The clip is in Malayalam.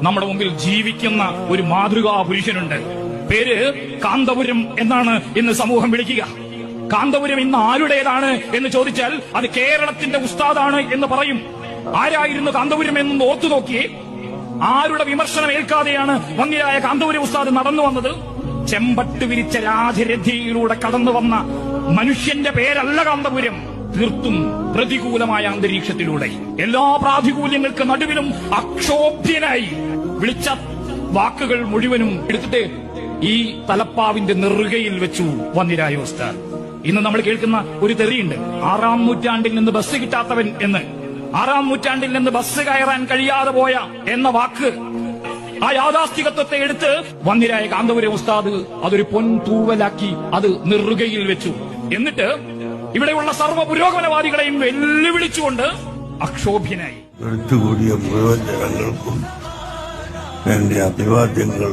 നമ്മുടെ മുമ്പിൽ ജീവിക്കുന്ന ഒരു മാതൃകാ പുരുഷനുണ്ട്. പേര് കാന്തപുരം എന്നാണ് ഇന്ന് സമൂഹം വിളിക്കുക. കാന്തപുരം ഇന്ന് ആരുടേതാണ് എന്ന് ചോദിച്ചാൽ അത് കേരളത്തിന്റെ ഉസ്താദാണ് എന്ന് പറയും. ആരായിരുന്നു കാന്തപുരം എന്നൊന്ന് ഓർത്തു നോക്കിയേ. ആരുടെ വിമർശനം ഏൽക്കാതെയാണ് വന്യരായ കാന്തപുരം ഉസ്താദ് നടന്നു വന്നത്? ചെമ്പട്ട് വിരിച്ച രാജരഥിയിലൂടെ കടന്നു വന്ന മനുഷ്യന്റെ പേരല്ല കാന്തപുരം. തീർത്തും പ്രതികൂലമായ അന്തരീക്ഷത്തിലൂടെ എല്ലാ പ്രാതികൂല്യങ്ങൾക്ക് നടുവിലും അക്ഷോഭ്യനായി വിളിച്ച വാക്കുകൾ മുഴുവനും എടുത്തിട്ട് ഈ തലപ്പാവിന്റെ നെറുകയിൽ വെച്ചു വന്യരായ ഉസ്താദ്. ഇന്ന് നമ്മൾ കേൾക്കുന്ന ഒരു തെറിയുണ്ട്, 6-ാം നൂറ്റാണ്ടിൽ നിന്ന് ബസ് കിട്ടാത്തവൻ എന്ന്. 6-ാം നൂറ്റാണ്ടിൽ നിന്ന് ബസ് കയറാൻ കഴിയാതെ പോയ എന്ന വാക്ക്, ആ യാഥാസ്ഥികത്വത്തെ എടുത്ത് വന്യരായ കാന്തപുരം ഉസ്താദ് അതൊരു പൊൻതൂവലാക്കി അത് നെറുകയിൽ വെച്ചു. എന്നിട്ട് ഇവിടെയുള്ള സർവ്വ പുരോഗമനവാദികളെയും വെല്ലുവിളിച്ചുകൊണ്ട് അക്ഷോഭ്യനായി. എടുത്തുകൂടിയ മുഴുവൻ ജനങ്ങൾക്കും എന്റെ അഭിവാദ്യങ്ങൾ